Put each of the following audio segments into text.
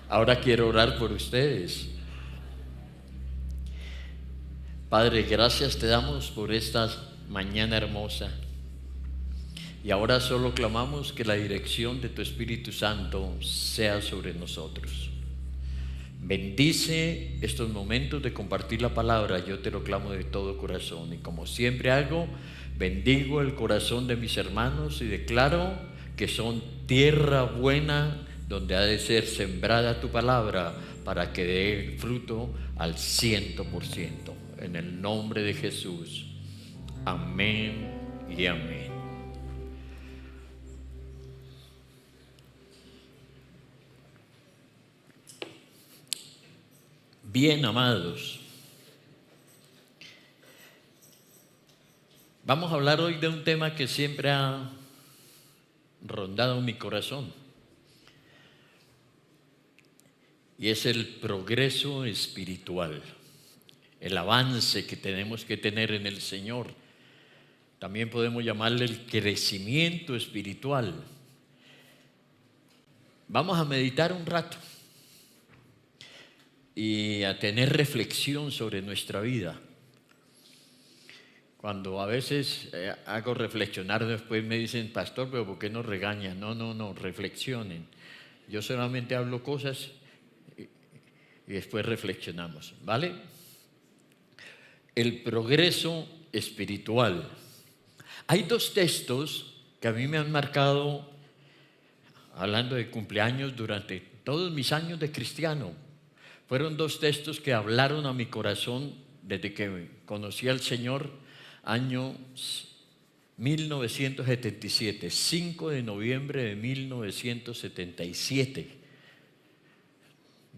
Ahora quiero orar por ustedes. Padre, gracias te damos por esta mañana hermosa. Y ahora solo clamamos que la dirección de tu Espíritu Santo sea sobre nosotros. Bendice estos momentos de compartir la palabra, yo te lo clamo de todo corazón. Y como siempre hago, bendigo el corazón de mis hermanos y declaro que son tierra buena donde ha de ser sembrada tu palabra para que dé fruto al 100%. En el nombre de Jesús. Amén y amén. Bien, amados, vamos a hablar hoy de un tema que siempre ha rondado mi corazón, y es el progreso espiritual, el avance que tenemos que tener en el Señor. También podemos llamarle el crecimiento espiritual. Vamos a meditar un rato y a tener reflexión sobre nuestra vida. Cuando a veces hago reflexionar, después me dicen, pastor, pero ¿por qué nos regañan? No, reflexionen. Yo solamente hablo cosas y después reflexionamos, ¿vale? El progreso espiritual. Hay dos textos que a mí me han marcado, hablando de cumpleaños, durante todos mis años de cristiano. Fueron dos textos que hablaron a mi corazón desde que conocí al Señor, año 1977, 5 de noviembre de 1977,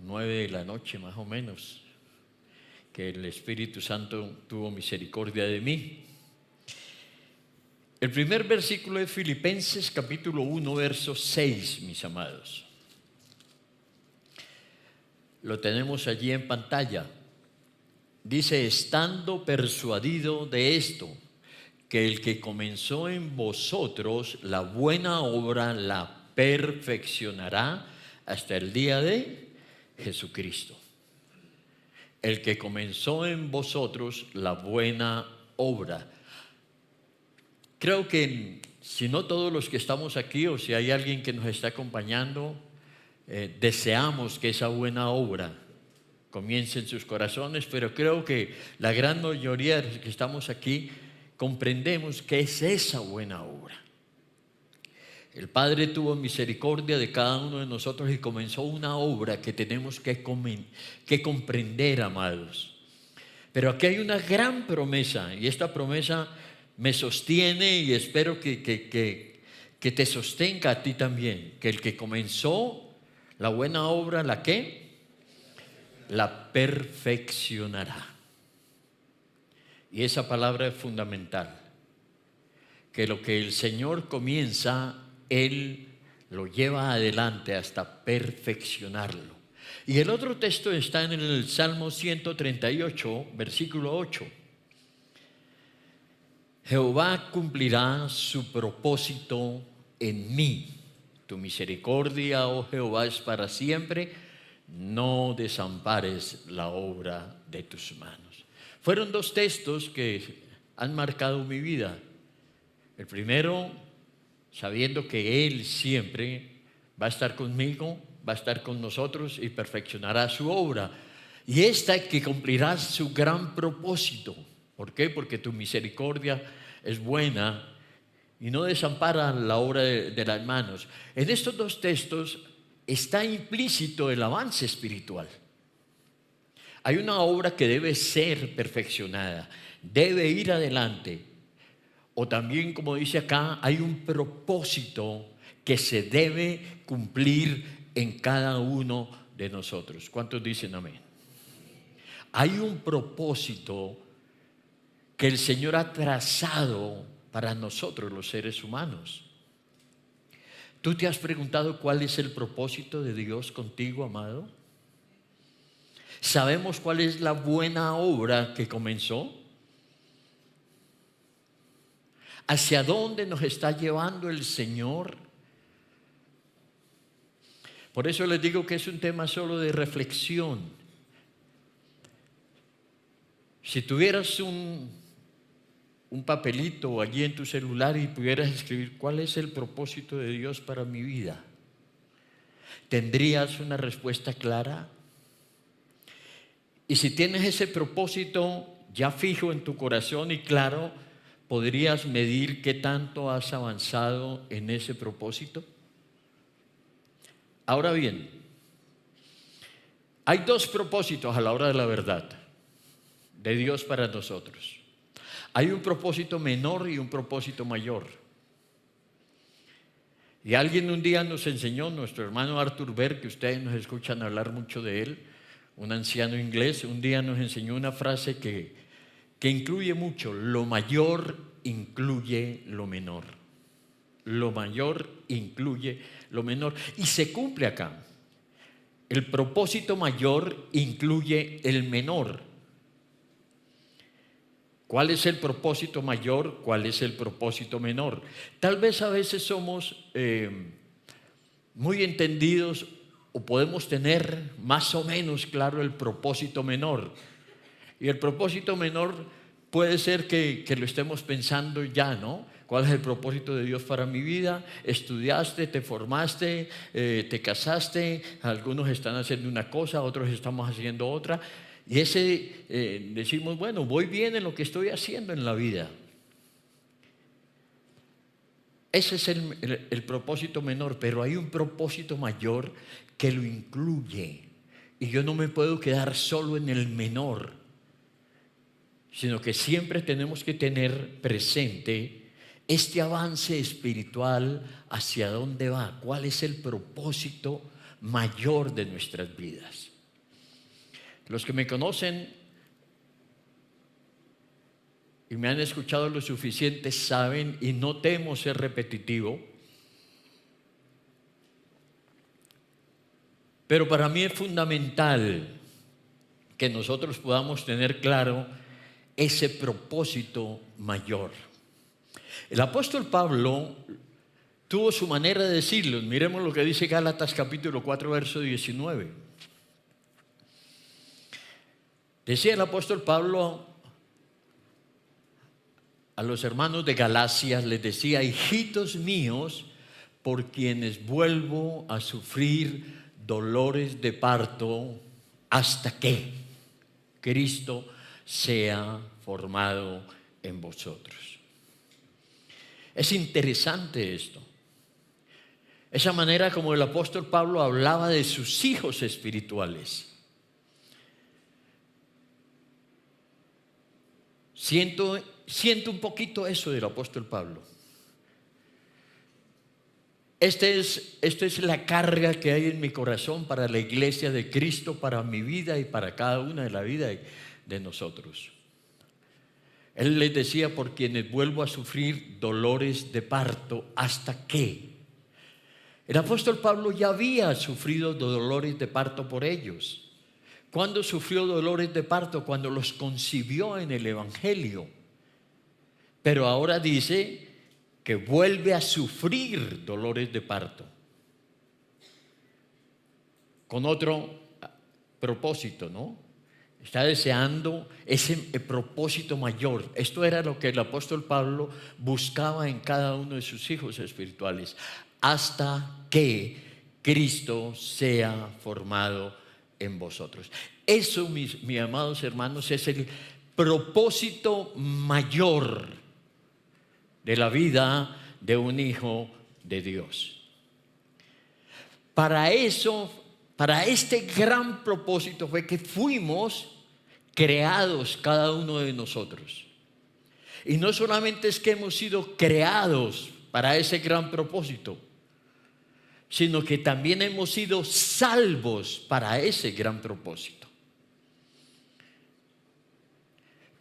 9 de la noche más o menos, que el Espíritu Santo tuvo misericordia de mí. El primer versículo de Filipenses capítulo 1, verso 6, mis amados. Lo tenemos allí en pantalla. Dice, estando persuadido de esto, que el que comenzó en vosotros la buena obra la perfeccionará hasta el día de Jesucristo. El que comenzó en vosotros la buena obra. Creo que si no todos los que estamos aquí, o si hay alguien que nos está acompañando, deseamos que esa buena obra comience en sus corazones, pero creo que la gran mayoría de los que estamos aquí comprendemos que es esa buena obra. El Padre tuvo misericordia de cada uno de nosotros y comenzó una obra que tenemos que comprender, amados. Pero aquí hay una gran promesa, y esta promesa me sostiene y espero que te sostenga a ti también, que el que comenzó la buena obra, ¿la qué? La perfeccionará. Y esa palabra es fundamental. Que lo que el Señor comienza, Él lo lleva adelante hasta perfeccionarlo. Y el otro texto está en el Salmo 138, versículo 8. Jehová cumplirá su propósito en mí. Tu misericordia, oh Jehová, es para siempre. No desampares la obra de tus manos. Fueron dos textos que han marcado mi vida. El primero, sabiendo que Él siempre va a estar conmigo, va a estar con nosotros y perfeccionará su obra. Y esta que cumplirá su gran propósito. ¿Por qué? Porque tu misericordia es buena y no desampara la obra de las manos. En estos dos textos está implícito el avance espiritual. Hay una obra que debe ser perfeccionada, debe ir adelante. O también, como dice acá, hay un propósito que se debe cumplir en cada uno de nosotros. ¿Cuántos dicen amén? Hay un propósito que el Señor ha trazado para nosotros los seres humanos. ¿Tú te has preguntado cuál es el propósito de Dios contigo, amado? ¿Sabemos cuál es la buena obra que comenzó? ¿Hacia dónde nos está llevando el Señor? Por eso les digo que es un tema solo de reflexión. Si tuvieras un papelito allí en tu celular y pudieras escribir cuál es el propósito de Dios para mi vida, ¿tendrías una respuesta clara? Y si tienes ese propósito ya fijo en tu corazón y claro, ¿podrías medir qué tanto has avanzado en ese propósito? Ahora bien, hay dos propósitos a la hora de la verdad de Dios para nosotros. Hay un propósito menor y un propósito mayor. Y alguien un día nos enseñó, nuestro hermano Arthur Berg, que ustedes nos escuchan hablar mucho de él, un anciano inglés, un día nos enseñó una frase que incluye mucho: lo mayor incluye lo menor. Lo mayor incluye lo menor. Y se cumple acá. El propósito mayor incluye el menor. ¿Cuál es el propósito mayor? ¿Cuál es el propósito menor? Tal vez a veces somos muy entendidos o podemos tener más o menos claro el propósito menor. Y el propósito menor puede ser que lo estemos pensando ya, ¿no? ¿Cuál es el propósito de Dios para mi vida? Estudiaste, te formaste, te casaste, algunos están haciendo una cosa, otros estamos haciendo otra. Y decimos, bueno, voy bien en lo que estoy haciendo en la vida. Ese es el propósito menor, pero hay un propósito mayor que lo incluye. Y yo no me puedo quedar solo en el menor, sino que siempre tenemos que tener presente este avance espiritual, hacia dónde va, cuál es el propósito mayor de nuestras vidas. Los que me conocen y me han escuchado lo suficiente saben, y no temo ser repetitivo, pero para mí es fundamental que nosotros podamos tener claro ese propósito mayor. El apóstol Pablo tuvo su manera de decirlo. Miremos lo que dice Gálatas capítulo 4, verso 19. Decía el apóstol Pablo a los hermanos de Galacia, les decía: hijitos míos, por quienes vuelvo a sufrir dolores de parto hasta que Cristo sea formado en vosotros. Es interesante esto. Esa manera como el apóstol Pablo hablaba de sus hijos espirituales. Siento un poquito eso del apóstol Pablo. Esta es la carga que hay en mi corazón para la iglesia de Cristo, para mi vida y para cada una de la vida de nosotros. Él les decía: por quienes vuelvo a sufrir dolores de parto hasta que. El apóstol Pablo ya había sufrido dolores de parto por ellos. ¿Cuándo sufrió dolores de parto? Cuando los concibió en el Evangelio. Pero ahora dice que vuelve a sufrir dolores de parto con otro propósito, ¿no? Está deseando ese propósito mayor. Esto era lo que el apóstol Pablo buscaba en cada uno de sus hijos espirituales, hasta que Cristo sea formado en vosotros. Eso, mis amados hermanos, es el propósito mayor de la vida de un hijo de Dios. Para eso, para este gran propósito fue que fuimos creados cada uno de nosotros. Y no solamente es que hemos sido creados para ese gran propósito, sino que también hemos sido salvos para ese gran propósito.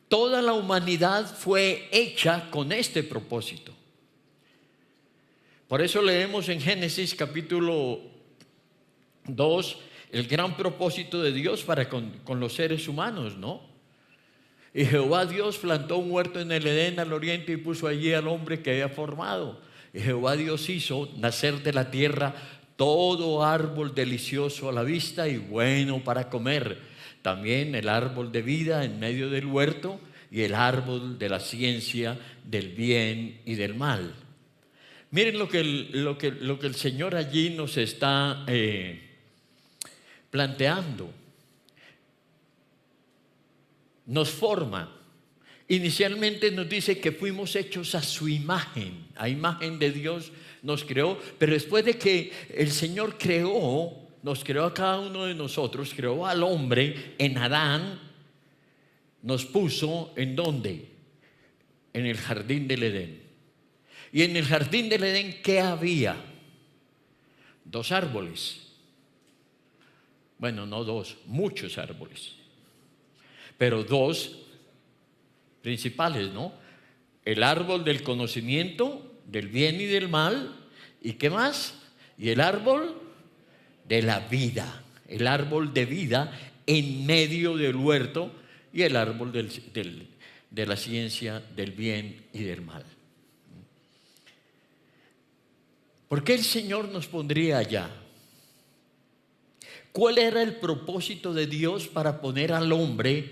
Toda la humanidad fue hecha con este propósito. Por eso leemos en Génesis capítulo 2 el gran propósito de Dios para con los seres humanos, ¿no? Y Jehová Dios plantó un huerto en el Edén al oriente y puso allí al hombre que había formado. Y Jehová Dios hizo nacer de la tierra todo árbol delicioso a la vista y bueno para comer. También el árbol de vida en medio del huerto y el árbol de la ciencia del bien y del mal. Miren lo que el Señor allí nos está planteando. Nos forma. Inicialmente nos dice que fuimos hechos a su imagen, a imagen de Dios nos creó, pero después de que el Señor nos creó a cada uno de nosotros, creó al hombre en Adán, nos puso ¿en dónde? En el jardín del Edén. Y en el jardín del Edén, ¿qué había? 2 árboles. Bueno, no 2, muchos árboles, pero 2 principales, ¿no? El árbol del conocimiento del bien y del mal, ¿y qué más? Y el árbol de la vida, el árbol de vida en medio del huerto y el árbol de la ciencia del bien y del mal. ¿Por qué el Señor nos pondría allá? ¿Cuál era el propósito de Dios para poner al hombre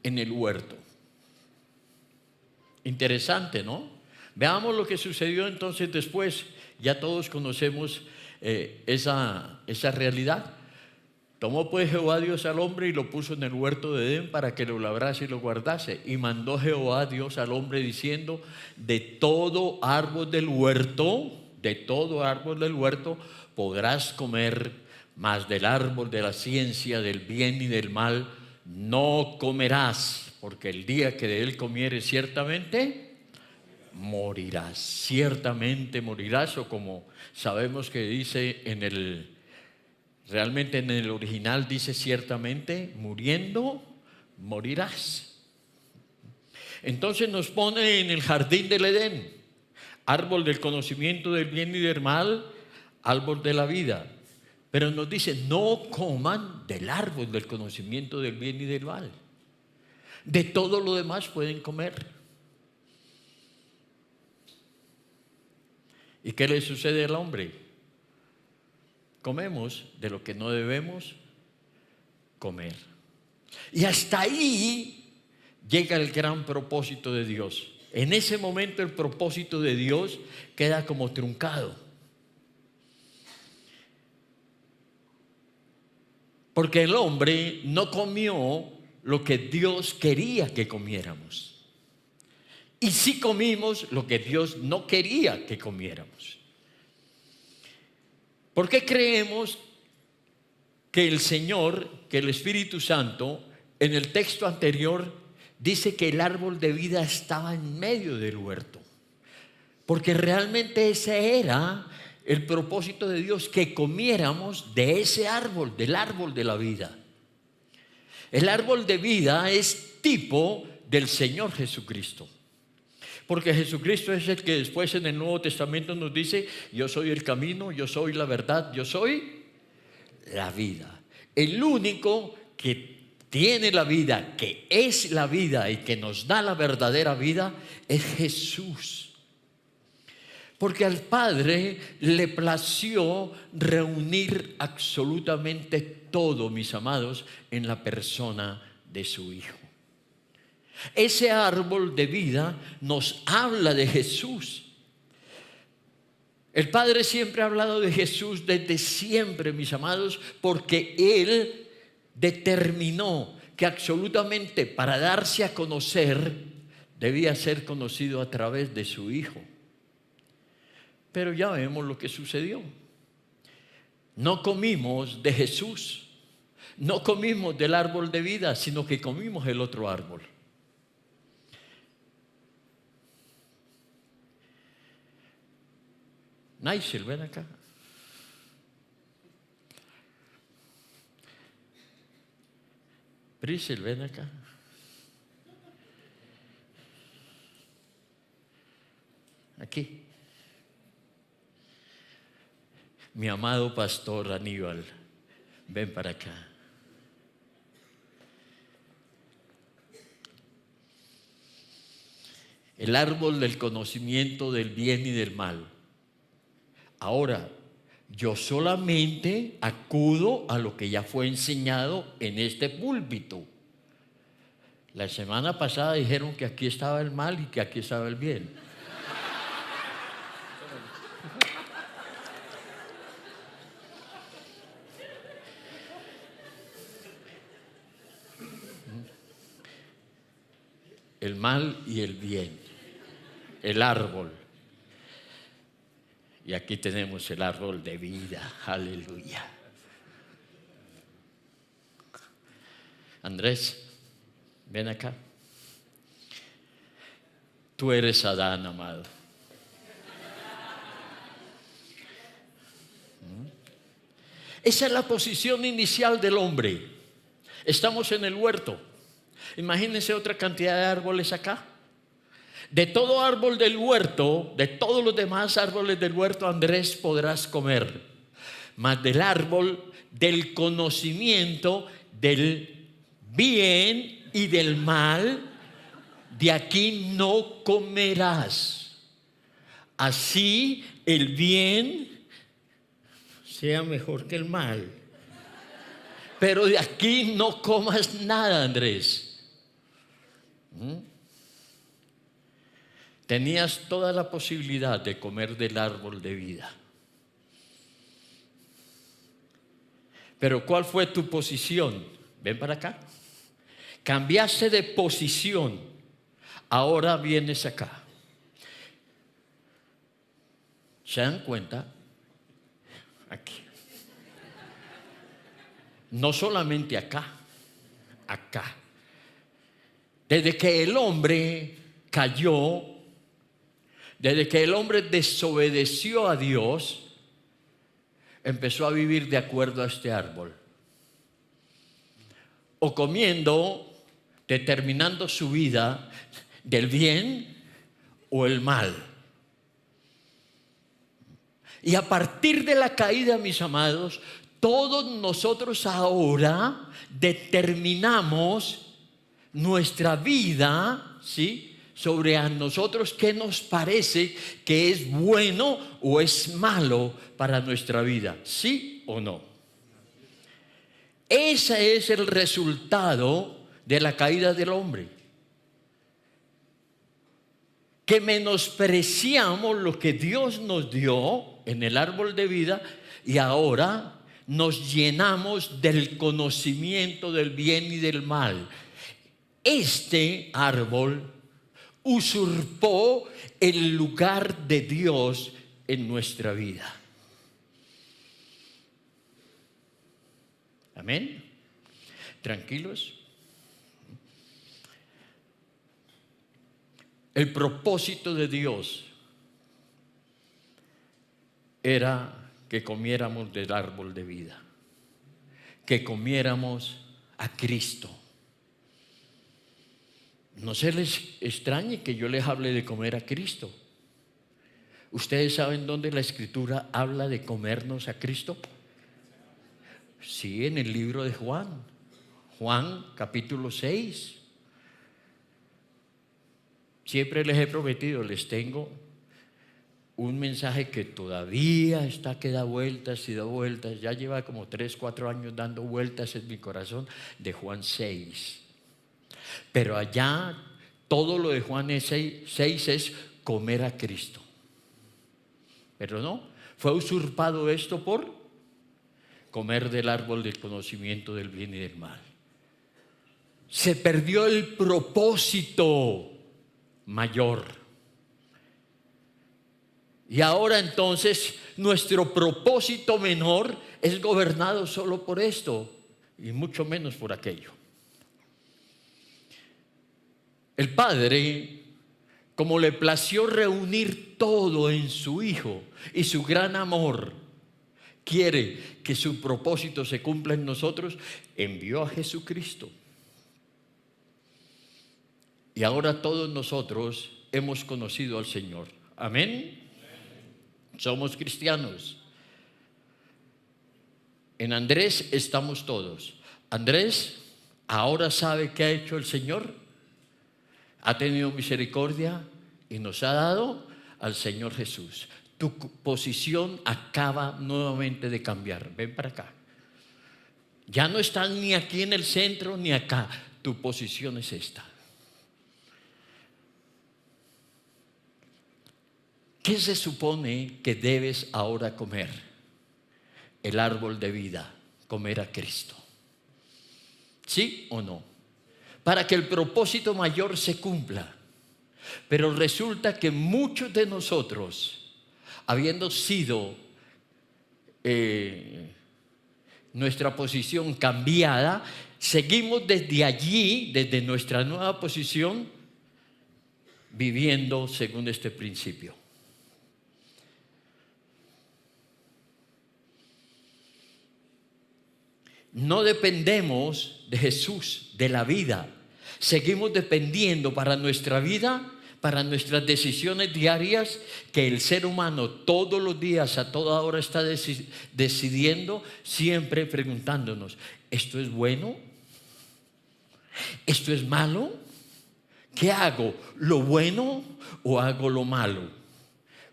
en el huerto? Interesante, ¿no? Veamos lo que sucedió entonces después. Ya todos conocemos esa realidad. Tomó pues Jehová Dios al hombre y lo puso en el huerto de Edén para que lo labrase y lo guardase. Y mandó Jehová Dios al hombre diciendo: de todo árbol del huerto podrás comer, mas del árbol de la ciencia del bien y del mal no comerás, porque el día que de él comieres ciertamente morirás. Ciertamente morirás, o como sabemos que dice realmente en el original dice ciertamente, muriendo morirás. Entonces nos pone en el jardín del Edén, árbol del conocimiento del bien y del mal, árbol de la vida. Pero nos dice: no coman del árbol del conocimiento del bien y del mal. De todo lo demás pueden comer. ¿Y qué le sucede al hombre? Comemos de lo que no debemos comer. Y hasta ahí llega el gran propósito de Dios. En ese momento el propósito de Dios queda como truncado. Porque el hombre no comió lo que Dios quería que comiéramos. Y sí comimos lo que Dios no quería que comiéramos. ¿Por qué creemos que el Señor, que el Espíritu Santo, en el texto anterior dice que el árbol de vida estaba en medio del huerto? Porque realmente ese era el propósito de Dios, que comiéramos de ese árbol, del árbol de la vida. El árbol de vida es tipo del Señor Jesucristo. Porque Jesucristo es el que después en el Nuevo Testamento nos dice: yo soy el camino, yo soy la verdad, yo soy la vida. El único que tiene la vida, que es la vida y que nos da la verdadera vida, es Jesús. Porque al Padre le plació reunir absolutamente todo, mis amados, en la persona de su Hijo. Ese árbol de vida nos habla de Jesús. El Padre siempre ha hablado de Jesús desde siempre, mis amados, porque Él determinó que absolutamente para darse a conocer debía ser conocido a través de su Hijo. Pero ya vemos lo que sucedió. No comimos de Jesús, no comimos del árbol de vida, sino que comimos el otro árbol. Naisel, ven acá. Priscil, ven acá. Aquí. Mi amado pastor Aníbal, ven para acá. El árbol del conocimiento del bien y del mal. Ahora, Yo solamente acudo a lo que ya fue enseñado en este púlpito. La semana pasada dijeron que aquí estaba el mal y que aquí estaba el bien. El mal y el bien. El árbol. Y aquí tenemos el árbol de vida. Aleluya. Andrés, ven acá. Tú eres Adán, amado. Esa es la posición inicial del hombre. Estamos en el huerto. Imagínense otra cantidad de árboles acá. De todo árbol del huerto, de todos los demás árboles del huerto, Andrés, podrás comer. Mas del árbol del conocimiento del bien y del mal, de aquí no comerás. Así el bien sea mejor que el mal. Pero de aquí no comas nada, Andrés. Tenías toda la posibilidad de comer del árbol de vida. Pero ¿cuál fue tu posición? Ven para acá. Cambiaste de posición. Ahora vienes acá. ¿Se dan cuenta? Aquí. No solamente acá. Acá. Desde que el hombre cayó, desde que el hombre desobedeció a Dios, empezó a vivir de acuerdo a este árbol. O comiendo, determinando su vida del bien o el mal. Y a partir de la caída, mis amados, todos nosotros ahora determinamos nuestra vida, ¿sí?, sobre a nosotros qué nos parece que es bueno o es malo para nuestra vida, ¿sí o no? Ese es el resultado de la caída del hombre. Que menospreciamos lo que Dios nos dio en el árbol de vida y ahora nos llenamos del conocimiento del bien y del mal. Este árbol usurpó el lugar de Dios en nuestra vida. Amén. ¿Tranquilos? El propósito de Dios era que comiéramos del árbol de vida, que comiéramos a Cristo. No se les extrañe que yo les hable de comer a Cristo. ¿Ustedes saben dónde la Escritura habla de comernos a Cristo? Sí, en el libro de Juan. Juan capítulo 6. Siempre les he prometido, les tengo un mensaje que todavía está que da vueltas y da vueltas. Ya lleva como 3, 4 años dando vueltas en mi corazón, de Juan 6. Pero allá todo lo de Juan 6 es comer a Cristo. Pero no, fue usurpado esto por comer del árbol del conocimiento del bien y del mal. Se perdió el propósito mayor. Y ahora entonces nuestro propósito menor es gobernado solo por esto y mucho menos por aquello. El Padre, como le plació reunir todo en su Hijo y su gran amor, quiere que su propósito se cumpla en nosotros, envió a Jesucristo. Y ahora todos nosotros hemos conocido al Señor. Amén. Somos cristianos. En Andrés estamos todos. Andrés ahora sabe qué ha hecho el Señor. Ha tenido misericordia y nos ha dado al Señor Jesús. tu posición acaba nuevamente de cambiar. Ven para acá. Ya no estás ni aquí en el centro ni acá. Tu posición es esta. ¿Qué se supone que debes ahora comer? El árbol de vida, comer a Cristo. ¿Sí o no? Para que el propósito mayor se cumpla. Pero resulta que muchos de nosotros, habiendo sido nuestra posición cambiada, seguimos desde allí, desde nuestra nueva posición, viviendo según este principio. No dependemos de Jesús, de la vida. Seguimos dependiendo para nuestra vida, para nuestras decisiones diarias, que el ser humano todos los días, a toda hora está decidiendo, siempre preguntándonos, ¿esto es bueno? ¿Esto es malo? ¿Qué hago? ¿Lo bueno o hago lo malo?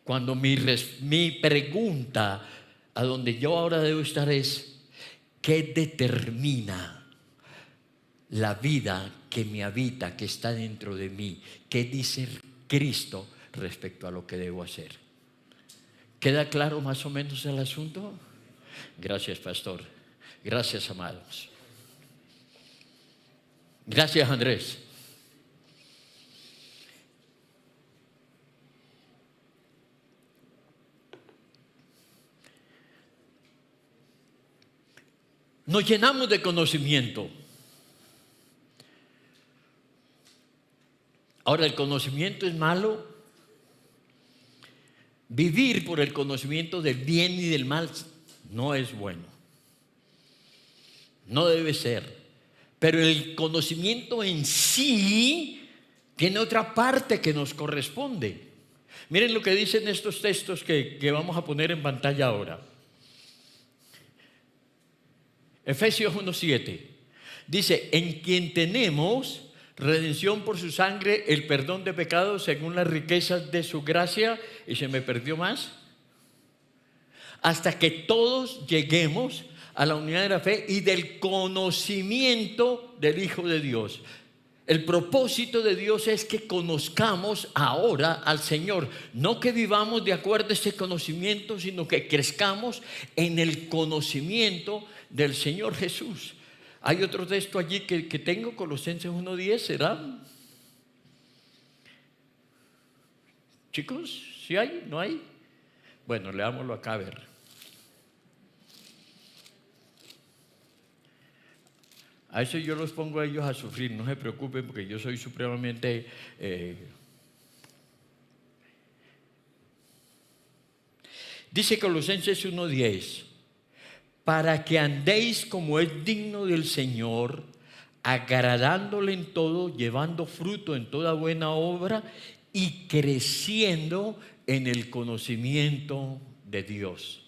Cuando mi pregunta a donde yo ahora debo estar es, ¿qué determina la vida que me habita, que está dentro de mí? ¿Qué dice Cristo respecto a lo que debo hacer? ¿Queda claro más o menos el asunto? Gracias, pastor. Gracias, amados. Gracias, Andrés. Nos llenamos de conocimiento. Ahora, ¿el conocimiento es malo? Vivir por el conocimiento del bien y del mal no es bueno. No debe ser. Pero el conocimiento en sí tiene otra parte que nos corresponde. Miren lo que dicen estos textos que vamos a poner en pantalla ahora. Efesios 1:7 dice, en quien tenemos redención por su sangre, el perdón de pecados según las riquezas de su gracia. Y se me perdió más. Hasta que todos lleguemos a la unidad de la fe y del conocimiento del Hijo de Dios. El propósito de Dios es que conozcamos ahora al Señor. No que vivamos de acuerdo a este conocimiento, sino que crezcamos en el conocimiento del Señor Jesús. Hay otro texto allí que tengo, Colosenses 1:10, ¿será? Chicos, ¿sí hay? ¿No hay? Bueno, leámoslo acá a ver. A eso yo los pongo a ellos a sufrir, no se preocupen porque yo soy supremamente... Dice Colosenses 1:10, para que andéis como es digno del Señor, agradándole en todo, llevando fruto en toda buena obra y creciendo en el conocimiento de Dios.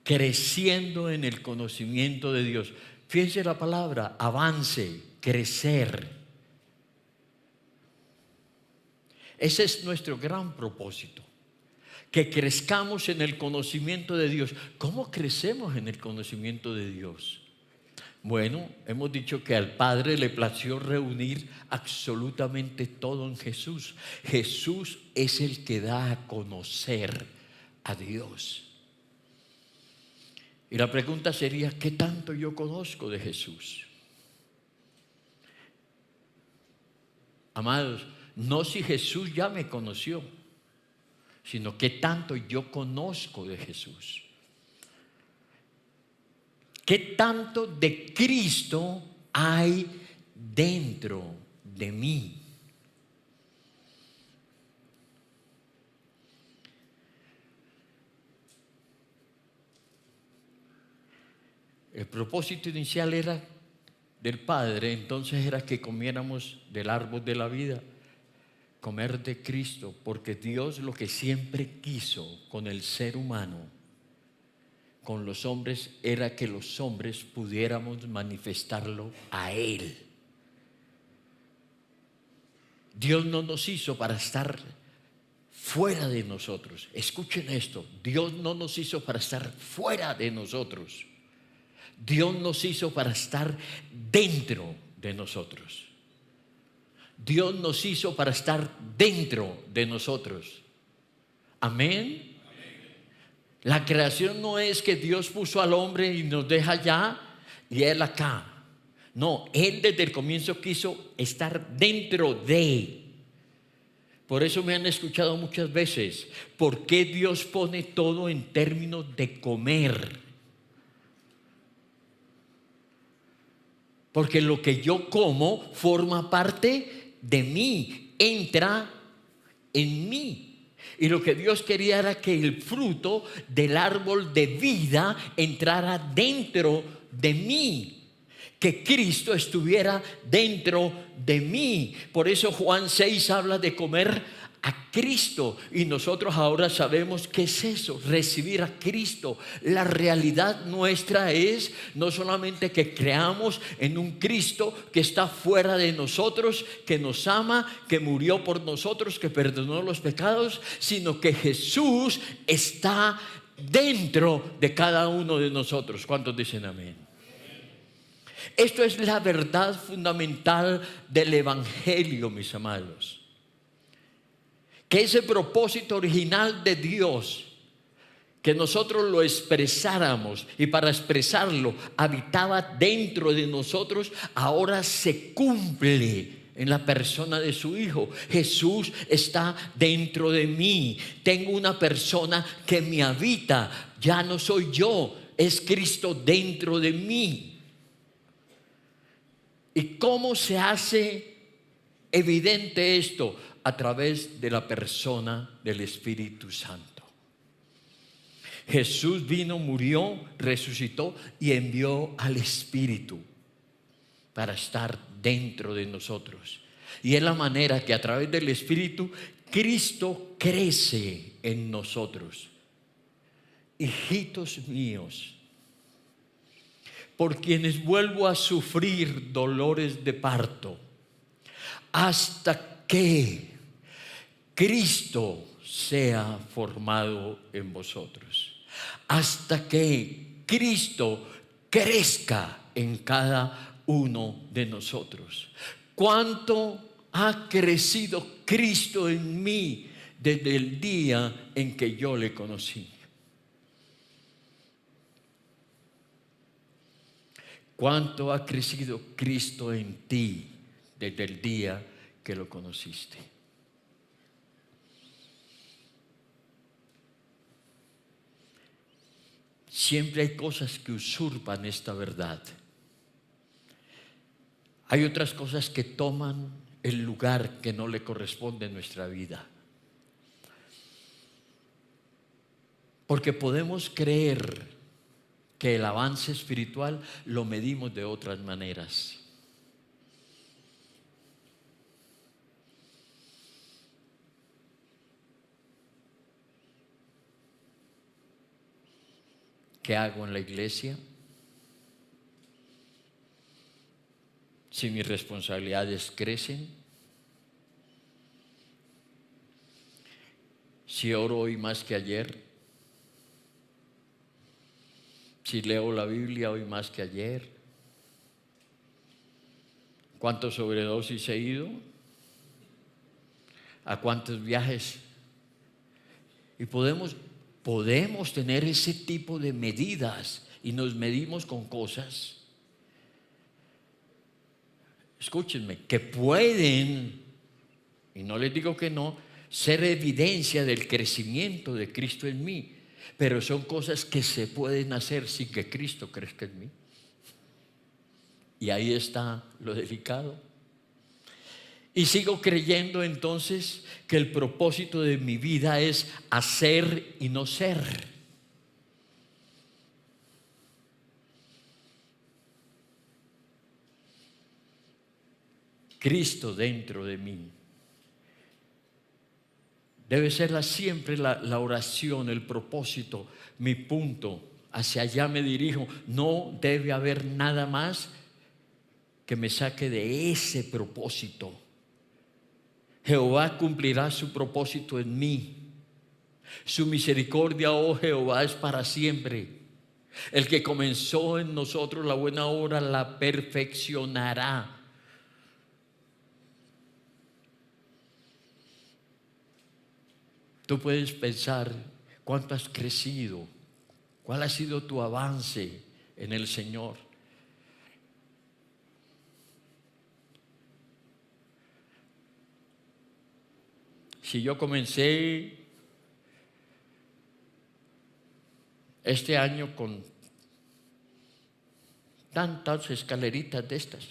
Creciendo en el conocimiento de Dios. Fíjense la palabra, avance, crecer. Ese es nuestro gran propósito. Que crezcamos en el conocimiento de Dios. ¿Cómo crecemos en el conocimiento de Dios? Bueno, hemos dicho que al Padre le plació reunir absolutamente todo en Jesús. Jesús es el que da a conocer a Dios. Y la pregunta sería, ¿qué tanto yo conozco de Jesús? Amados, no si Jesús ya me conoció, sino qué tanto yo conozco de Jesús. ¿Qué tanto de Cristo hay dentro de mí? El propósito inicial era del Padre, entonces era que comiéramos del árbol de la vida, comer de Cristo, porque Dios lo que siempre quiso con el ser humano, con los hombres, era que los hombres pudiéramos manifestarlo a Él. Dios no nos hizo para estar fuera de nosotros. Escuchen esto, Dios no nos hizo para estar fuera de nosotros. Dios nos hizo para estar dentro de nosotros. Dios nos hizo para estar dentro de nosotros. Amén. La creación no es que Dios puso al hombre y nos deja allá y él acá. No, él desde el comienzo quiso estar dentro de. Por eso me han escuchado muchas veces, ¿por qué Dios pone todo en términos de comer? Porque lo que yo como forma parte de mí, entra en mí. Y lo que Dios quería era que el fruto del árbol de vida entrara dentro de mí. Que Cristo estuviera dentro de mí. Por eso Juan 6 habla de comer a Cristo. Y nosotros ahora sabemos qué es eso, recibir a Cristo. La realidad nuestra es no solamente que creamos en un Cristo que está fuera de nosotros, que nos ama, que murió por nosotros, que perdonó los pecados, sino que Jesús está dentro de cada uno de nosotros. ¿Cuántos dicen amén? Esto es la verdad fundamental del Evangelio, mis amados. Que ese propósito original de Dios, que nosotros lo expresáramos y para expresarlo habitaba dentro de nosotros, ahora se cumple en la persona de su Hijo. Jesús está dentro de mí. Tengo una persona que me habita. Ya no soy yo, es Cristo dentro de mí. ¿Y cómo se hace evidente esto? A través de la persona del Espíritu Santo. Jesús vino, murió, resucitó y envió al Espíritu para estar dentro de nosotros. Y es la manera que a través del Espíritu Cristo crece en nosotros. Hijitos míos, por quienes vuelvo a sufrir dolores de parto, hasta que Cristo sea formado en vosotros, hasta que Cristo crezca en cada uno de nosotros. ¿Cuánto ha crecido Cristo en mí desde el día en que yo le conocí? ¿Cuánto ha crecido Cristo en ti desde el día que lo conociste? Siempre hay cosas que usurpan esta verdad. Hay otras cosas que toman el lugar que no le corresponde en nuestra vida. Porque podemos creer que el avance espiritual lo medimos de otras maneras. ¿Qué hago en la iglesia? Si mis responsabilidades crecen, si oro hoy más que ayer, si leo la Biblia hoy más que ayer, ¿cuántos sobredosis he ido? ¿A cuántos viajes? Y podemos tener ese tipo de medidas y nos medimos con cosas, escúchenme, que pueden, y no les digo que no, ser evidencia del crecimiento de Cristo en mí, pero son cosas que se pueden hacer sin que Cristo crezca en mí. Y ahí está lo delicado. Y sigo creyendo entonces que el propósito de mi vida es hacer y no ser. Cristo dentro de mí. Debe ser siempre la oración, el propósito, mi punto. Hacia allá me dirijo. No debe haber nada más que me saque de ese propósito. Jehová cumplirá su propósito en mí. Su misericordia, oh Jehová, es para siempre. El que comenzó en nosotros la buena obra la perfeccionará. Tú puedes pensar cuánto has crecido, cuál ha sido tu avance en el Señor. Si yo comencé este año con tantas escaleritas de estas,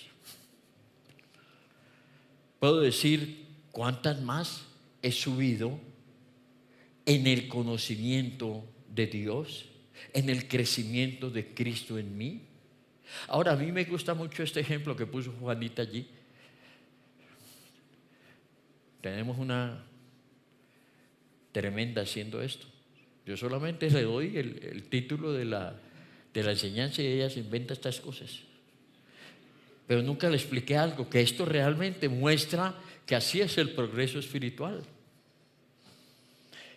puedo decir cuántas más he subido en el conocimiento de Dios, en el crecimiento de Cristo en mí. Ahora, a mí me gusta mucho este ejemplo que puso Juanita allí. Tenemos una tremenda haciendo esto. Yo solamente le doy el título de la enseñanza y ella se inventa estas cosas. Pero nunca le expliqué algo, que esto realmente muestra que así es el progreso espiritual.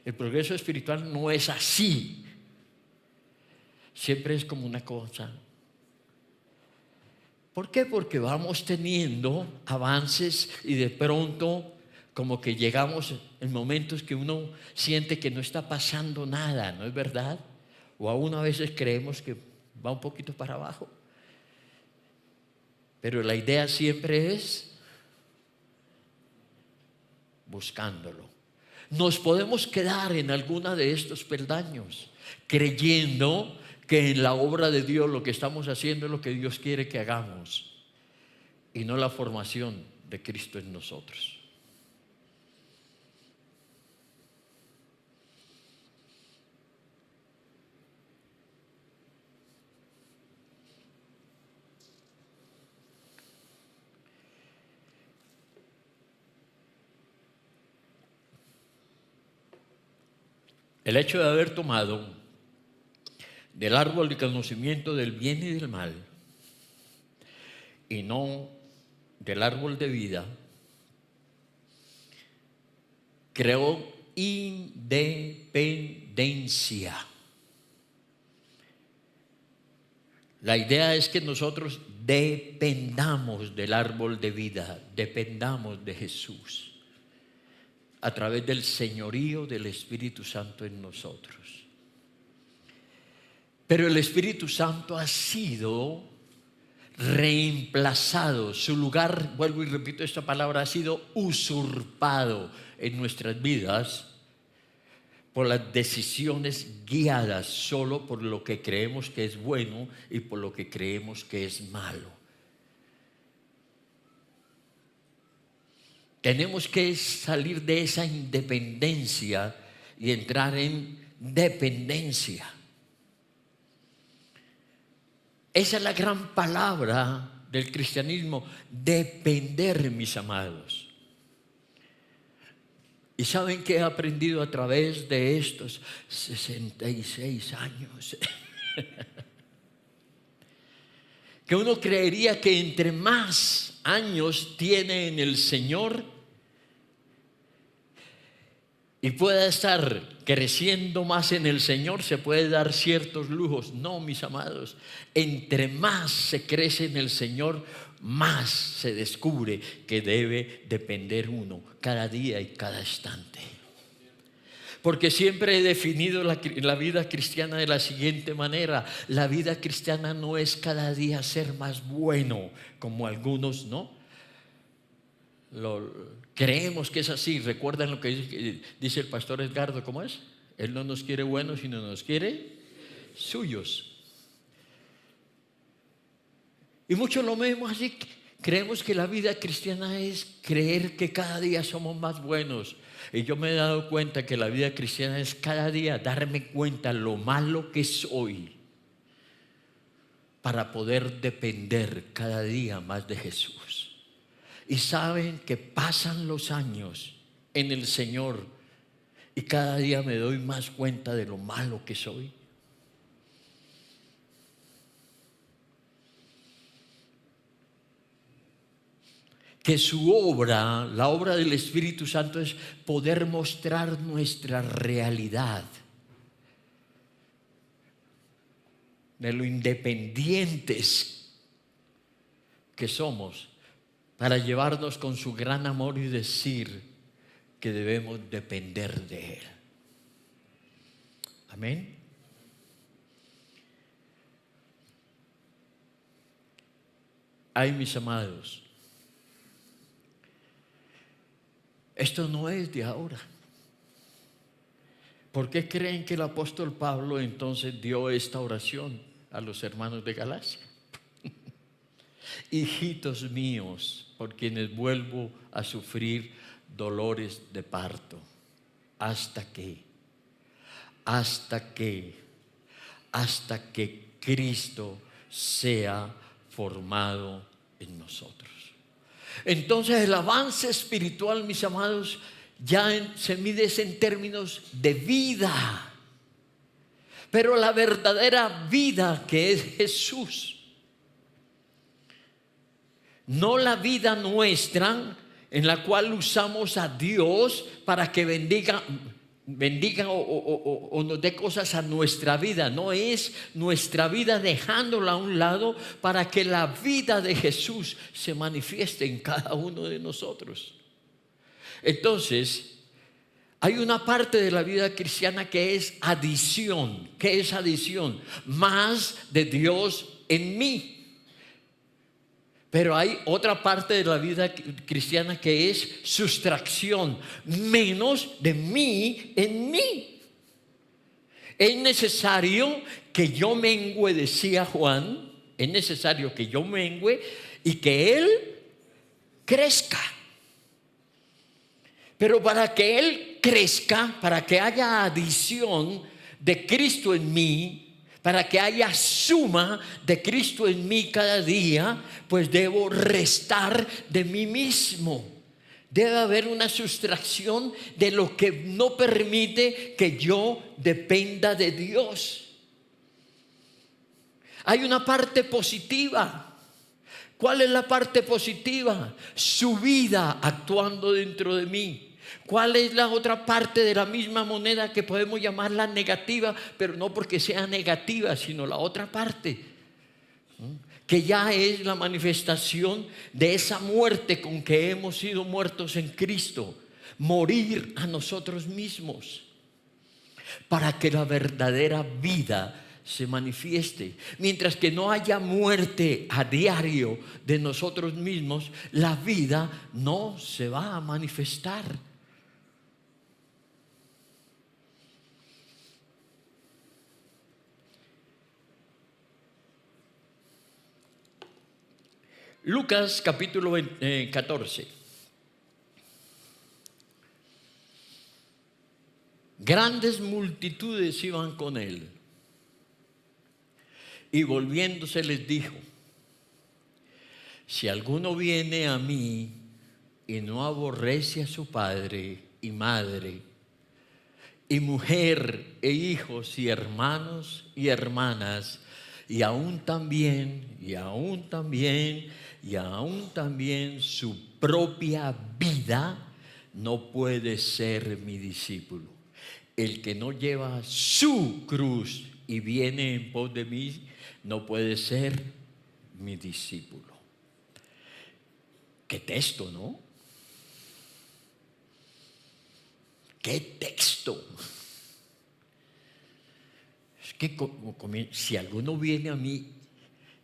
El progreso espiritual no es así. Siempre es como una cosa. ¿Por qué? Porque vamos teniendo avances y de pronto como que llegamos en momentos que uno siente que no está pasando nada, ¿no es verdad? O aún a veces creemos que va un poquito para abajo. Pero la idea siempre es buscándolo. Nos podemos quedar en alguna de estos peldaños, creyendo que en la obra de Dios lo que estamos haciendo es lo que Dios quiere que hagamos y no la formación de Cristo en nosotros. El hecho de haber tomado del árbol de conocimiento del bien y del mal y no del árbol de vida creó independencia. La idea es que nosotros dependamos del árbol de vida, dependamos de Jesús a través del señorío del Espíritu Santo en nosotros. Pero el Espíritu Santo ha sido reemplazado, su lugar, vuelvo y repito esta palabra, ha sido usurpado en nuestras vidas por las decisiones guiadas solo por lo que creemos que es bueno y por lo que creemos que es malo. Tenemos que salir de esa independencia y entrar en dependencia. Esa es la gran palabra del cristianismo, depender, mis amados. ¿Y saben qué he aprendido a través de estos 66 años? Que uno creería que entre más años tiene en el Señor y pueda estar creciendo más en el Señor, se puede dar ciertos lujos. No, mis amados, entre más se crece en el Señor, más se descubre que debe depender uno cada día y cada instante. Porque siempre he definido la vida cristiana de la siguiente manera: la vida cristiana no es cada día ser más bueno, como algunos, ¿no? Creemos que es así. ¿Recuerdan lo que dice el pastor Edgardo? ¿Cómo es? Él no nos quiere buenos, sino nos quiere suyos. Y muchos lo vemos así. Creemos que la vida cristiana es creer que cada día somos más buenos. Y yo me he dado cuenta que la vida cristiana es cada día darme cuenta lo malo que soy para poder depender cada día más de Jesús. Y saben que pasan los años en el Señor y cada día me doy más cuenta de lo malo que soy. que su obra, la obra del Espíritu Santo, es poder mostrar nuestra realidad, de lo independientes que somos, para llevarnos con su gran amor y decir que debemos depender de Él. Amén. Ay, mis amados, esto no es de ahora. ¿Por qué creen que el apóstol Pablo entonces dio esta oración a los hermanos de Galacia? Hijitos míos, por quienes vuelvo a sufrir dolores de parto, hasta que Cristo sea formado en nosotros. Entonces el avance espiritual, mis amados, ya se mide en términos de vida, pero la verdadera vida, que es Jesús, no la vida nuestra en la cual usamos a Dios para que bendiga o nos dé cosas a nuestra vida. No, es nuestra vida dejándola a un lado para que la vida de Jesús se manifieste en cada uno de nosotros. Entonces, hay una parte de la vida cristiana que es adición. ¿Qué es adición? Más de Dios en mí. Pero hay otra parte de la vida cristiana que es sustracción, menos de mí en mí. Es necesario que yo mengüe, decía Juan, es necesario que yo mengüe y que Él crezca. Pero para que Él crezca, para que haya adición de Cristo en mí, para que haya suma de Cristo en mí cada día, pues debo restar de mí mismo. Debe haber una sustracción de lo que no permite que yo dependa de Dios. Hay una parte positiva. ¿Cuál es la parte positiva? Su vida actuando dentro de mí. ¿Cuál es la otra parte de la misma moneda que podemos llamarla negativa? Pero no porque sea negativa, sino la otra parte, que ya es la manifestación de esa muerte con que hemos sido muertos en Cristo. Morir a nosotros mismos para que la verdadera vida se manifieste. Mientras que no haya muerte a diario de nosotros mismos, la vida no se va a manifestar. Lucas capítulo 14. Grandes multitudes iban con él, y volviéndose les dijo: si alguno viene a mí y no aborrece a su padre y madre y mujer e hijos y hermanos y hermanas, y aún también su propia vida, no puede ser mi discípulo. El que no lleva su cruz y viene en pos de mí, no puede ser mi discípulo. Qué texto, ¿no? Qué texto. Es que si alguno viene a mí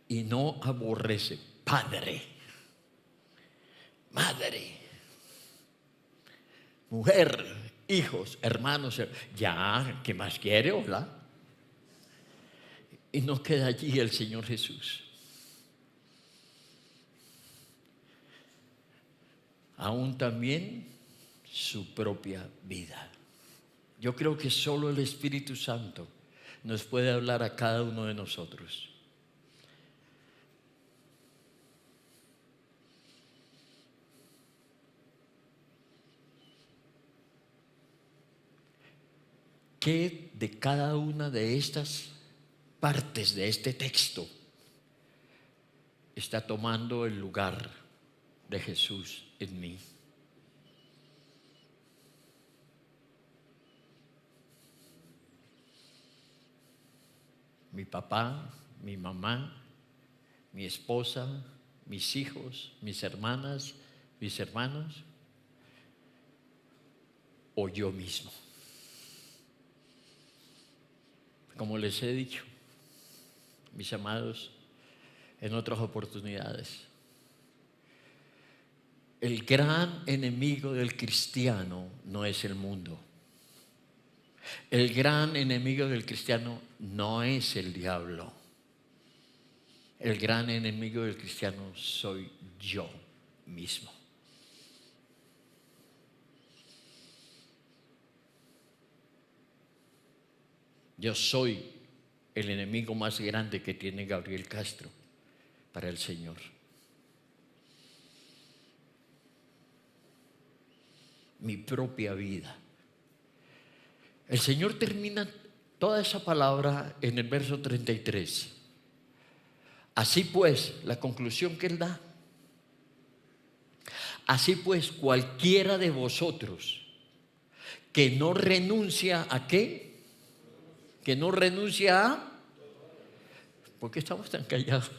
y no aborrece padre, madre, mujer, hijos, hermanos, ya, ¿qué más quiere? Hola. Y no queda allí el Señor Jesús. Aún también su propia vida. Yo creo que solo el Espíritu Santo nos puede hablar a cada uno de nosotros. ¿Qué de cada una de estas partes de este texto está tomando el lugar de Jesús en mí. Mi papá, mi mamá, mi esposa, mis hijos, mis hermanas, mis hermanos, o yo mismo. Como les he dicho, mis amados, en otras oportunidades, el gran enemigo del cristiano no es el mundo. El gran enemigo del cristiano no es el diablo. El gran enemigo del cristiano soy yo mismo. Yo soy el enemigo más grande que tiene Gabriel Castro para el Señor. Mi propia vida. El Señor termina toda esa palabra en el verso 33. Así pues, la conclusión que Él da. Así pues, cualquiera de vosotros que no renuncia a ¿qué? Que no renuncia a... ¿Por qué estamos tan callados?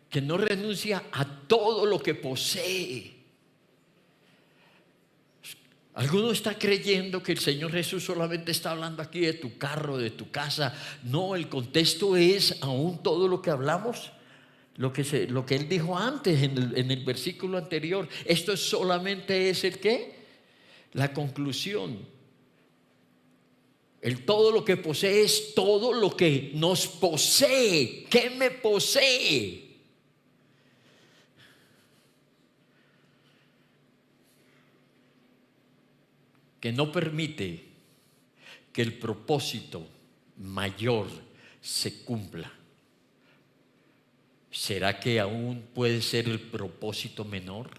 Que no renuncia a todo lo que posee. Alguno está creyendo que el Señor Jesús solamente está hablando aquí de tu carro, de tu casa. No, el contexto es aún todo lo que hablamos, lo que Él dijo antes en el versículo anterior. Esto solamente es el ¿qué? La conclusión. El todo lo que posee es todo lo que nos posee. ¿Qué me posee? Que no permite que el propósito mayor se cumpla. ¿Será que aún puede ser el propósito menor?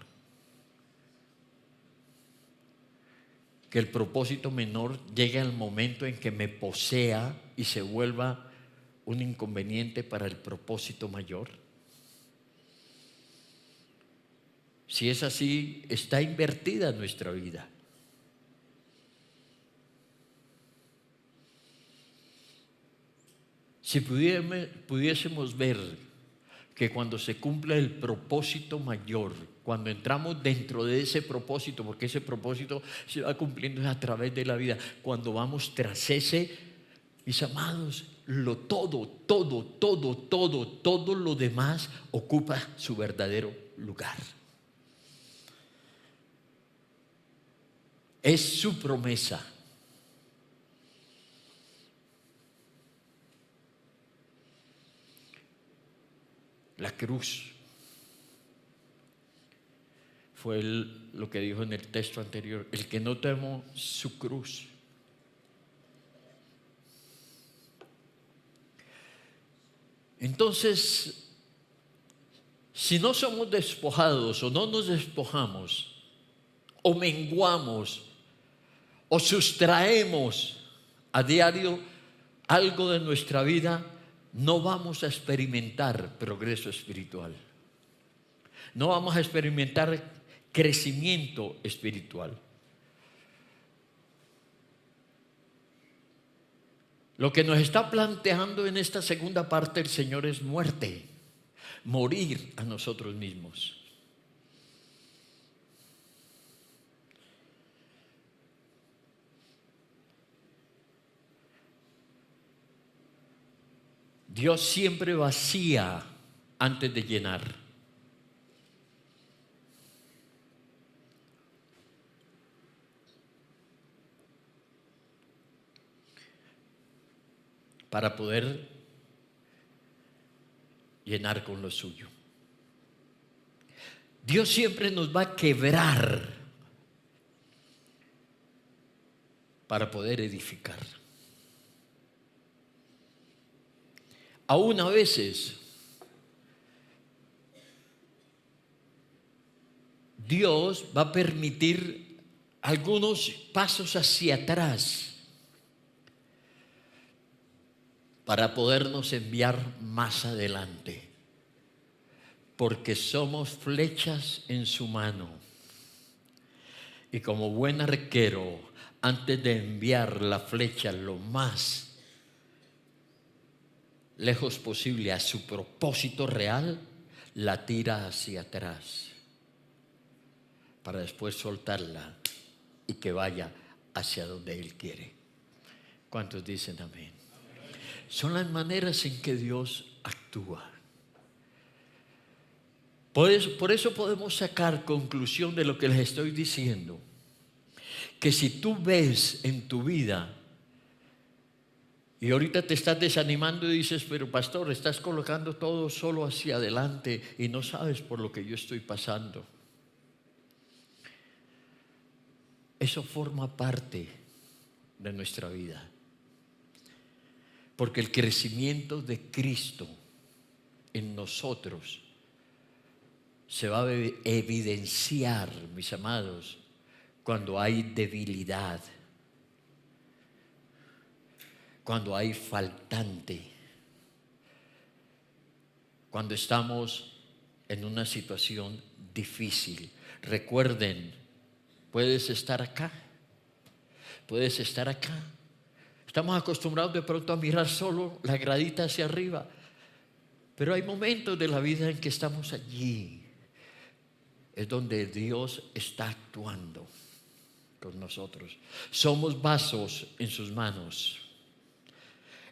Que el propósito menor llegue al momento en que me posea y se vuelva un inconveniente para el propósito mayor. Si es así, está invertida nuestra vida. Si pudiésemos ver que cuando se cumple el propósito mayor, cuando entramos dentro de ese propósito, porque ese propósito se va cumpliendo a través de la vida, cuando vamos tras ese, mis amados, todo lo demás ocupa su verdadero lugar. Es su promesa. La cruz fue lo que dijo en el texto anterior: el que no tomó su cruz. Entonces, si no somos despojados o no nos despojamos o menguamos o sustraemos a diario algo de nuestra vida, no vamos a experimentar progreso espiritual. No vamos a experimentar crecimiento espiritual. Lo que nos está planteando en esta segunda parte el Señor es muerte, morir a nosotros mismos. Dios siempre vacía antes de llenar. Para poder llenar con lo suyo. Dios siempre nos va a quebrar para poder edificar. Aún a veces Dios va a permitir algunos pasos hacia atrás para podernos enviar más adelante. porque somos flechas en su mano. Y como buen arquero, antes de enviar la flecha lo más lejos posible a su propósito real, la tira hacia atrás para después soltarla y que vaya hacia donde Él quiere. ¿Cuántos dicen amén? Son las maneras en que Dios actúa. Por eso podemos sacar conclusión de lo que les estoy diciendo. Que si tú ves en tu vida y ahorita te estás desanimando y dices, pero pastor, estás colocando todo solo hacia adelante y no sabes por lo que yo estoy pasando. Eso forma parte de nuestra vida. Porque el crecimiento de Cristo en nosotros se va a evidenciar, mis amados, cuando hay debilidad, cuando hay faltante, cuando estamos en una situación difícil. Recuerden, puedes estar acá, puedes estar acá. Estamos acostumbrados de pronto a mirar solo la gradita hacia arriba, pero hay momentos de la vida en que estamos allí. Es donde Dios está actuando con nosotros. Somos vasos en sus manos.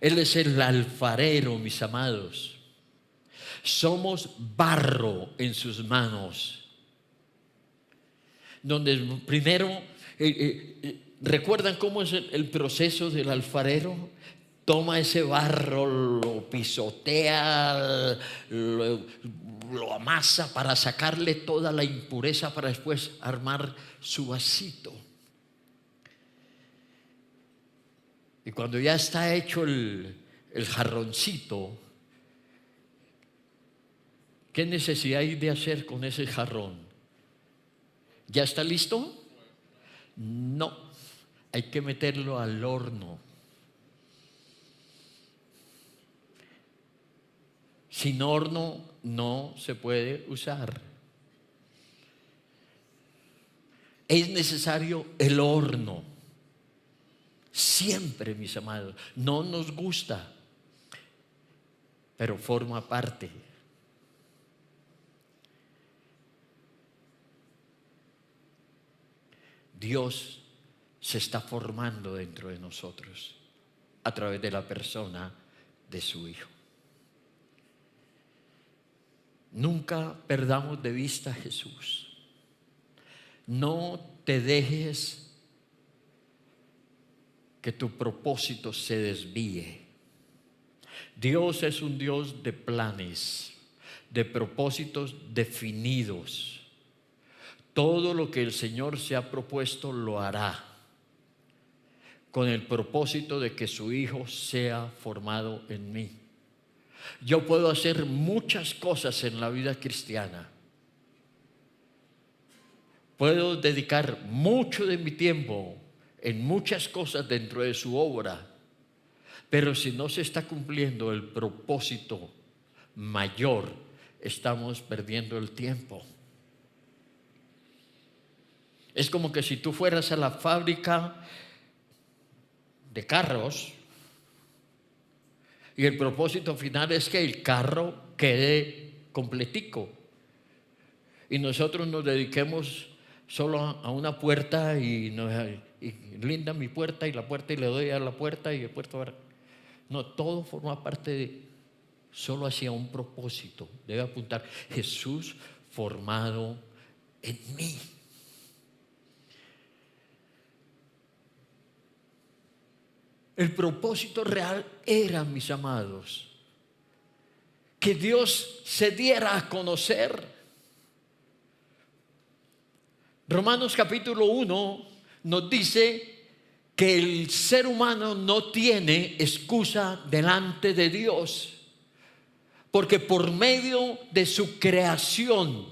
Él es el alfarero, mis amados. Somos barro en sus manos. Donde primero, ¿recuerdan cómo es el proceso del alfarero? Toma ese barro, lo pisotea, lo amasa para sacarle toda la impureza para después armar su vasito. Y cuando ya está hecho el jarroncito, ¿qué necesidad hay de hacer con ese jarrón? ¿Ya está listo? No, hay que meterlo al horno. Sin horno no se puede usar. Es necesario el horno. Siempre, mis amados. No nos gusta, pero forma parte. Dios se está formando dentro de nosotros a través de la persona de su Hijo. Nunca perdamos de vista a Jesús. No te dejes que tu propósito se desvíe. Dios es un Dios de planes, de propósitos definidos. Todo lo que el Señor se ha propuesto lo hará con el propósito de que su Hijo sea formado en mí. Yo puedo hacer muchas cosas en la vida cristiana. Puedo dedicar mucho de mi tiempo en muchas cosas dentro de su obra, pero si no se está cumpliendo el propósito mayor, estamos perdiendo el tiempo. Es como que si tú fueras a la fábrica de carros y el propósito final es que el carro quede completico y nosotros nos dediquemos solo a una puerta y linda mi puerta y la puerta y le doy a la puerta y el puerto. No, todo forma parte de solo hacia un propósito. Debe apuntar Jesús formado en mí. El propósito real era, mis amados, que Dios se diera a conocer. Romanos capítulo 1 nos dice que el ser humano no tiene excusa delante de Dios, porque por medio de su creación,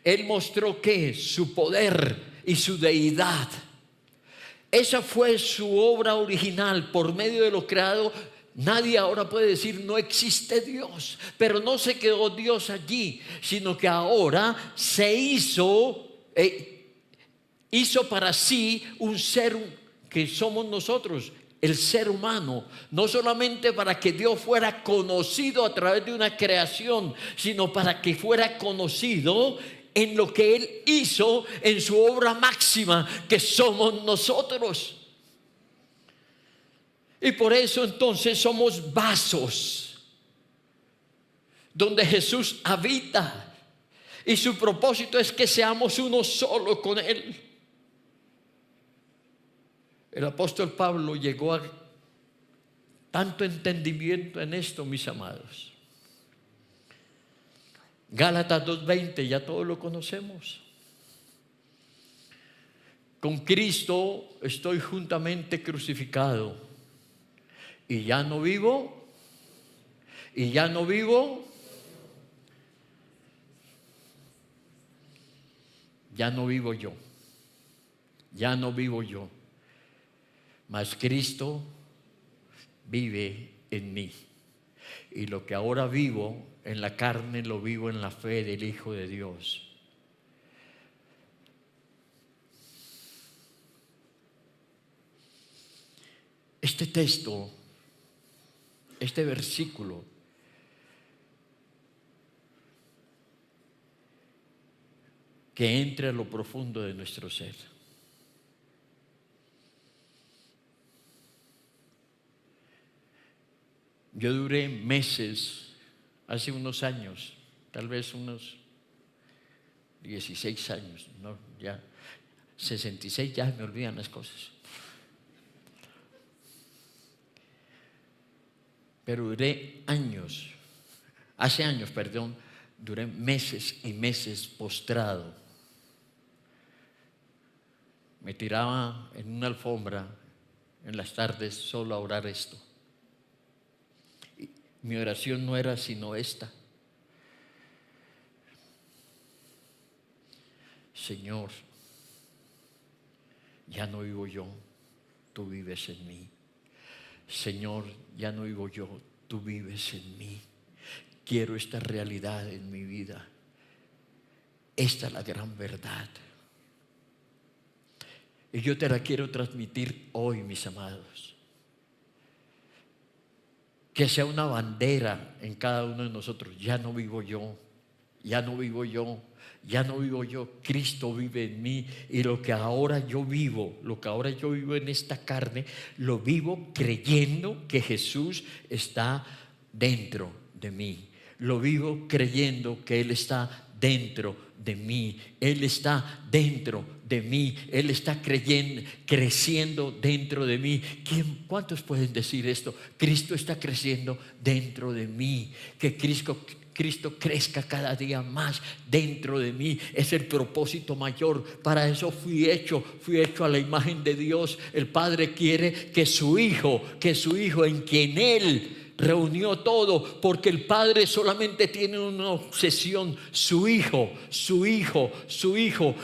Él mostró que su poder y su deidad. Esa fue su obra original. Por medio de lo creado, Nadie ahora puede decir no existe Dios, pero no se quedó Dios allí, sino que ahora se hizo para sí un ser que somos nosotros, el ser humano, no solamente para que Dios fuera conocido a través de una creación, sino para que fuera conocido en lo que Él hizo en su obra máxima, que somos nosotros. Y por eso entonces somos vasos donde Jesús habita, y su propósito es que seamos uno solo con Él. El apóstol Pablo llegó a tanto entendimiento en esto, mis amados. Gálatas 2:20, ya todos lo conocemos. Con Cristo estoy juntamente crucificado, y ya no vivo, ya no vivo yo, ya no vivo yo, mas Cristo vive en mí. Y lo que ahora vivo en la carne, lo vivo en la fe del Hijo de Dios. Este texto, este versículo, que entre a lo profundo de nuestro ser. Yo duré meses, hace unos años, tal vez unos 16 años, no, ya 66, ya me olvidan las cosas. Pero duré duré meses y meses postrado. Me tiraba en una alfombra en las tardes solo a orar esto. Y mi oración no era sino esta: Señor, ya no vivo yo, tú vives en mí. Señor, ya no vivo yo, tú vives en mí. Quiero esta realidad en mi vida. Esta es la gran verdad. Y yo te la quiero transmitir hoy, mis amados. Que sea una bandera en cada uno de nosotros. Ya no vivo yo, ya no vivo yo, ya no vivo yo. Cristo vive en mí, y lo que ahora yo vivo en esta carne, lo vivo creyendo que Jesús está dentro de mí. Lo vivo creyendo que Él está dentro de mí. Él está dentro de mí. Él está creciendo dentro de mí. ¿Cuántos pueden decir esto? Cristo está creciendo dentro de mí. Que Cristo crezca cada día más dentro de mí. Es el propósito mayor. Para eso fui hecho a la imagen de Dios. El Padre quiere que su Hijo en quien Él reunió todo, porque el Padre solamente tiene una obsesión: su Hijo,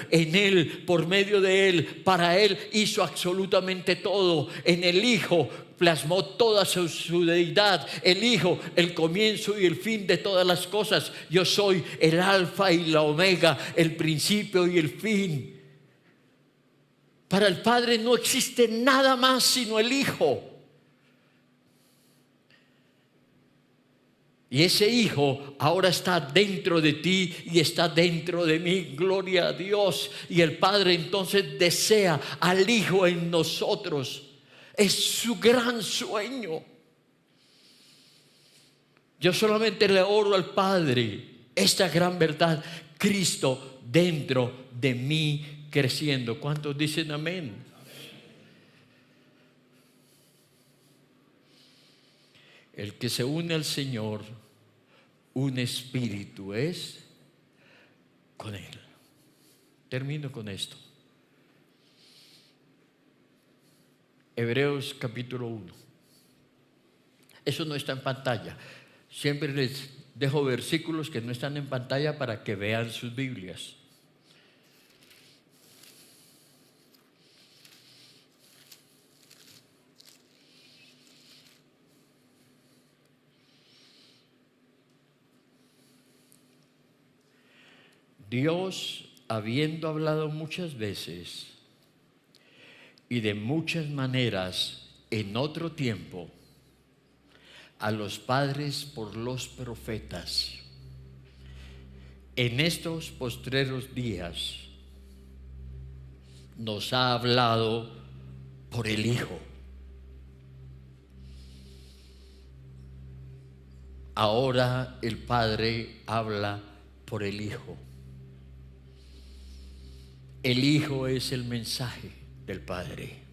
en Él, por medio de Él, para Él hizo absolutamente todo. En el Hijo plasmó toda su deidad. El Hijo, el comienzo y el fin de todas las cosas. Yo soy el alfa y la omega, el principio y el fin. Para el Padre no existe nada más sino el Hijo. Y ese Hijo ahora está dentro de ti y está dentro de mí. Gloria a Dios. Y el Padre entonces desea al Hijo en nosotros. Es su gran sueño. Yo solamente le oro al Padre esta gran verdad: Cristo dentro de mí creciendo. ¿Cuántos dicen amén? El que se une al Señor, un espíritu es con Él. Termino con esto. Hebreos capítulo 1. Eso no está en pantalla. Siempre les dejo versículos que no están en pantalla para que vean sus Biblias. Dios, habiendo hablado muchas veces y de muchas maneras en otro tiempo a los padres por los profetas, en estos postreros días nos ha hablado por el Hijo. Ahora el Padre habla por el Hijo. El Hijo es el mensaje del Padre.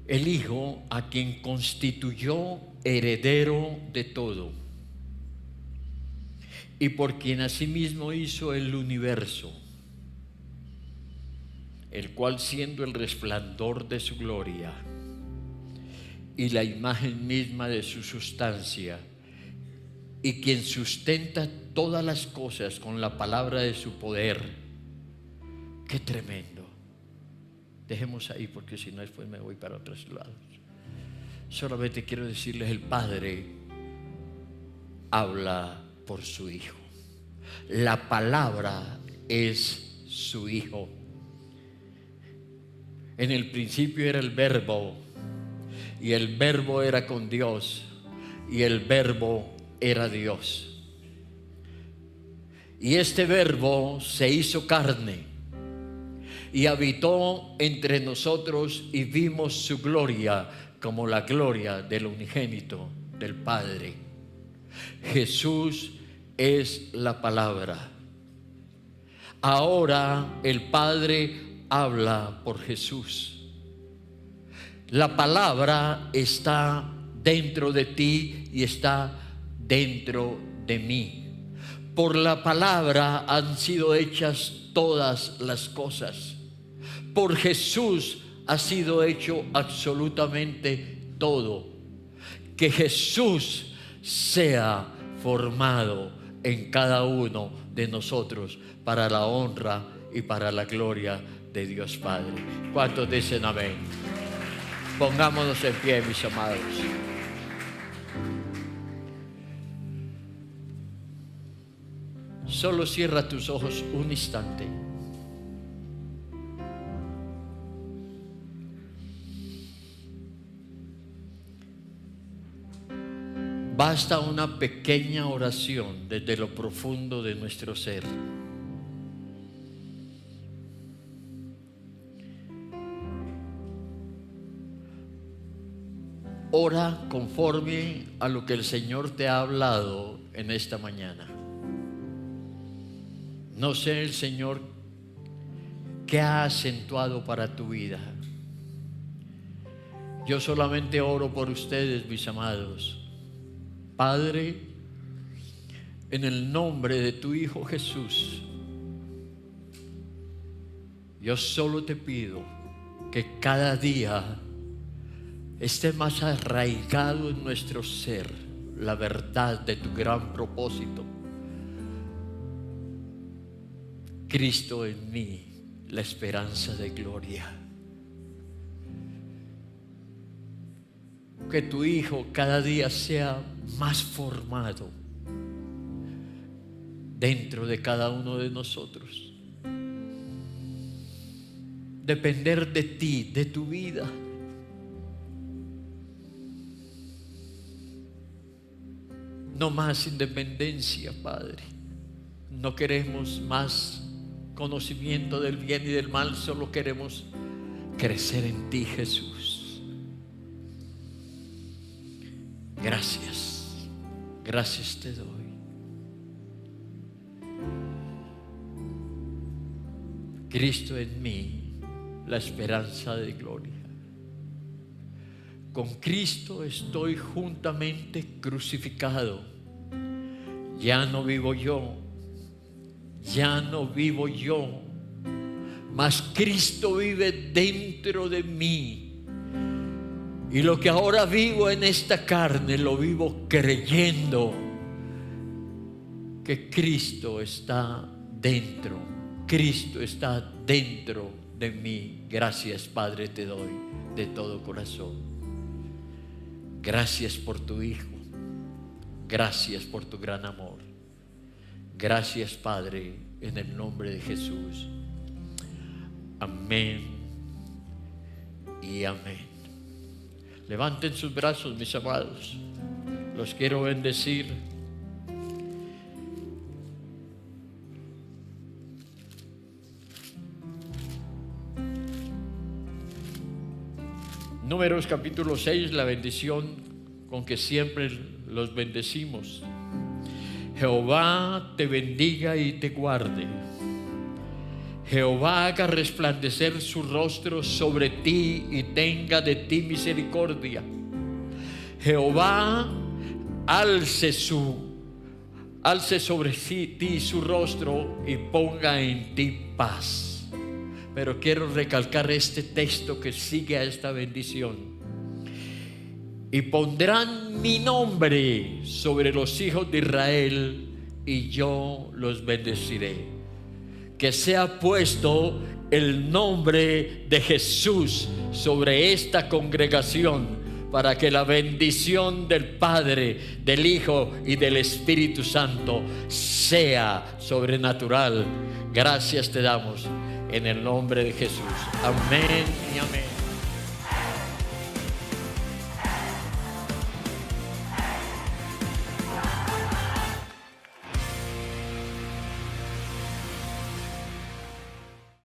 El Hijo, a quien constituyó heredero de todo y por quien asimismo hizo el universo, el cual, siendo el resplandor de su gloria y la imagen misma de su sustancia, y quien sustenta todas las cosas con la palabra de su poder. ¡Qué tremendo! Dejemos ahí, porque si no después me voy para otros lados. Solamente quiero decirles, el Padre habla por su Hijo. La palabra es su Hijo. En el principio era el Verbo, y el Verbo era con Dios, y el Verbo era Dios. Y este Verbo se hizo carne y habitó entre nosotros, y vimos su gloria como la gloria del unigénito del Padre. Jesús es la palabra. Ahora el Padre habla por Jesús. La palabra está dentro de ti y está dentro de mí. Por la palabra han sido hechas todas las cosas. Por Jesús ha sido hecho absolutamente todo. Que Jesús sea formado en cada uno de nosotros para la honra y para la gloria de Dios Padre. ¿Cuántos dicen amén? Pongámonos en pie, mis amados. Solo cierra tus ojos un instante. Basta una pequeña oración desde lo profundo de nuestro ser. Ora conforme a lo que el Señor te ha hablado en esta mañana. No sé el Señor qué ha acentuado para tu vida. Yo solamente oro por ustedes, mis amados. Padre, en el nombre de tu Hijo Jesús, yo solo te pido que cada día esté más arraigado en nuestro ser la verdad de tu gran propósito. Cristo en mí, la esperanza de gloria. Que tu Hijo cada día sea más formado dentro de cada uno de nosotros. Depender de ti, de tu vida. No más independencia, Padre. No queremos más conocimiento del bien y del mal, solo queremos crecer en ti, Jesús. Gracias, gracias te doy. Cristo en mí, la esperanza de gloria. Con Cristo estoy juntamente crucificado. Ya no vivo yo, ya no vivo yo, mas Cristo vive dentro de mí. Y lo que ahora vivo en esta carne, lo vivo creyendo que Cristo está dentro. Cristo está dentro de mí. Gracias, Padre, te doy de todo corazón. Gracias por tu Hijo. Gracias por tu gran amor. Gracias, Padre, en el nombre de Jesús. Amén y amén. Levanten sus brazos, mis amados. Los quiero bendecir. Números capítulo 6, la bendición con que siempre los bendecimos. Jehová te bendiga y te guarde. Jehová haga resplandecer su rostro sobre ti y tenga de ti misericordia. Jehová alce sobre ti su rostro y ponga en ti paz. Pero quiero recalcar este texto que sigue a esta bendición. Y pondrán mi nombre sobre los hijos de Israel y yo los bendeciré. Que sea puesto el nombre de Jesús sobre esta congregación, para que la bendición del Padre, del Hijo y del Espíritu Santo sea sobrenatural. Gracias te damos en el nombre de Jesús. Amén y amén.